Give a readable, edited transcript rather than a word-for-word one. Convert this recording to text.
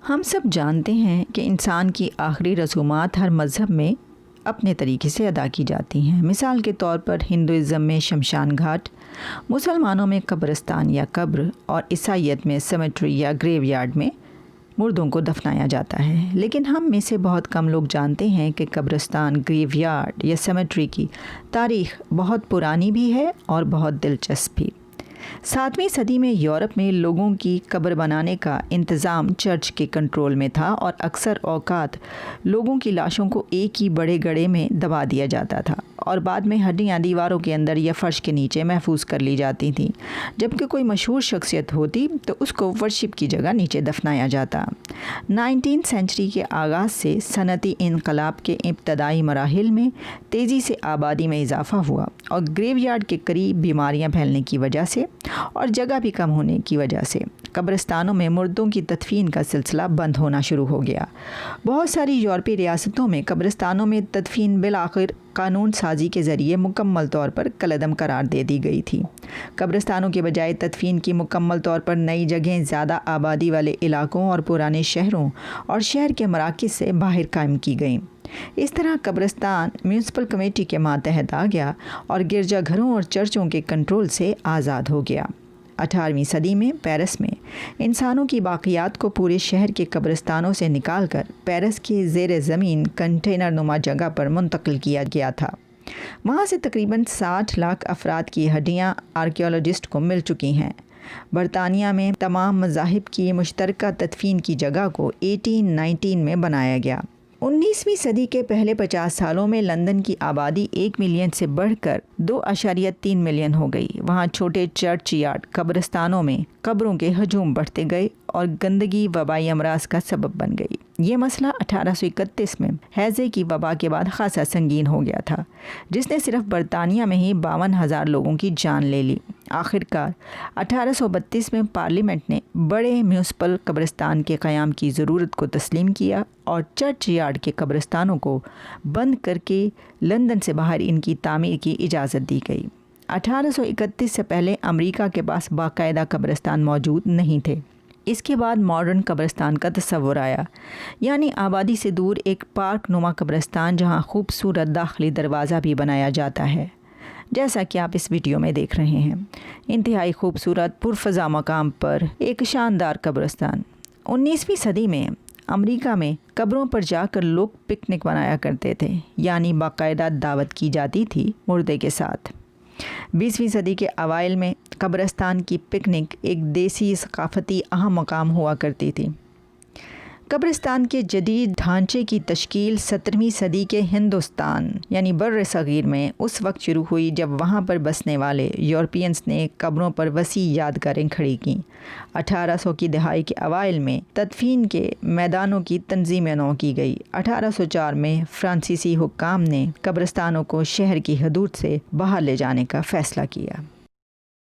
ہم سب جانتے ہیں کہ انسان کی آخری رسومات ہر مذہب میں اپنے طریقے سے ادا کی جاتی ہیں۔ مثال کے طور پر ہندوازم میں شمشان گھاٹ، مسلمانوں میں قبرستان یا قبر، اور عیسائیت میں سیمیٹری یا گریو یارڈ میں مردوں کو دفنایا جاتا ہے۔ لیکن ہم میں سے بہت کم لوگ جانتے ہیں کہ قبرستان، گریو یارڈ یا سیمیٹری کی تاریخ بہت پرانی بھی ہے اور بہت دلچسپ بھی۔ 7ویں صدی میں یورپ میں لوگوں کی قبر بنانے کا انتظام چرچ کے کنٹرول میں تھا، اور اکثر اوقات لوگوں کی لاشوں کو ایک ہی بڑے گڑھے میں دبا دیا جاتا تھا اور بعد میں ہڈیاں دیواروں کے اندر یا فرش کے نیچے محفوظ کر لی جاتی تھیں۔ جبکہ کوئی مشہور شخصیت ہوتی تو اس کو ورشپ کی جگہ نیچے دفنایا جاتا۔ 19 سینچری کے آغاز سے صنعتی انقلاب کے ابتدائی مراحل میں تیزی سے آبادی میں اضافہ ہوا، اور گریو یارڈ کے قریب بیماریاں پھیلنے کی وجہ سے اور جگہ بھی کم ہونے کی وجہ سے قبرستانوں میں مردوں کی تدفین کا سلسلہ بند ہونا شروع ہو گیا۔ بہت ساری یورپی ریاستوں میں قبرستانوں میں تدفین بالآخر قانون سازی کے ذریعے مکمل طور پر کالعدم قرار دے دی گئی تھی۔ قبرستانوں کے بجائے تدفین کی مکمل طور پر نئی جگہیں زیادہ آبادی والے علاقوں اور پرانے شہروں اور شہر کے مراکز سے باہر قائم کی گئیں۔ اس طرح قبرستان میونسپل کمیٹی کے ماتحت آ گیا اور گرجا گھروں اور چرچوں کے کنٹرول سے آزاد ہو گیا۔ 18ویں صدی میں پیرس میں انسانوں کی باقیات کو پورے شہر کے قبرستانوں سے نکال کر پیرس کے زیر زمین کنٹینر نما جگہ پر منتقل کیا گیا تھا۔ وہاں سے تقریباً 60 لاکھ افراد کی ہڈیاں آرکیولوجسٹ کو مل چکی ہیں۔ برطانیہ میں تمام مذاہب کی مشترکہ تدفین کی جگہ کو 1819 میں بنایا گیا۔ 19ویں صدی کے پہلے 50 سالوں میں لندن کی آبادی 1 ملین سے بڑھ کر 2.3 ملین ہو گئی۔ وہاں چھوٹے چرچ یارڈ قبرستانوں میں قبروں کے ہجوم بڑھتے گئے اور گندگی وبائی امراض کا سبب بن گئی۔ یہ مسئلہ 1831 میں ہیضے کی وبا کے بعد خاصا سنگین ہو گیا تھا، جس نے صرف برطانیہ میں ہی 52,000 لوگوں کی جان لے لی۔ آخرکار 1832 میں پارلیمنٹ نے بڑے میونسپل قبرستان کے قیام کی ضرورت کو تسلیم کیا اور چرچ یارڈ کے قبرستانوں کو بند کر کے لندن سے باہر ان کی تعمیر کی اجازت دی گئی۔ 1831 سے پہلے امریکہ کے پاس باقاعدہ قبرستان موجود نہیں تھے۔ اس کے بعد ماڈرن قبرستان کا تصور آیا، یعنی آبادی سے دور ایک پارک نما قبرستان جہاں خوبصورت داخلی دروازہ بھی بنایا جاتا ہے، جیسا کہ آپ اس ویڈیو میں دیکھ رہے ہیں۔ انتہائی خوبصورت پرفضا مقام پر ایک شاندار قبرستان۔ 19ویں صدی میں امریکہ میں قبروں پر جا کر لوگ پکنک منایا کرتے تھے، یعنی باقاعدہ دعوت کی جاتی تھی مردے کے ساتھ۔ 20ویں صدی کے اوائل میں قبرستان کی پکنک ایک دیسی ثقافتی اہم مقام ہوا کرتی تھی۔ قبرستان کے جدید ڈھانچے کی تشکیل 17ویں صدی کے ہندوستان یعنی بر صغیر میں اس وقت شروع ہوئی جب وہاں پر بسنے والے یورپینز نے قبروں پر وسیع یادگاریں کھڑی کیں۔ 1800 کی دہائی کے اوائل میں تدفین کے میدانوں کی تنظیم نو کی گئی۔ 1804 میں فرانسیسی حکام نے قبرستانوں کو شہر کی حدود سے باہر لے جانے کا فیصلہ کیا۔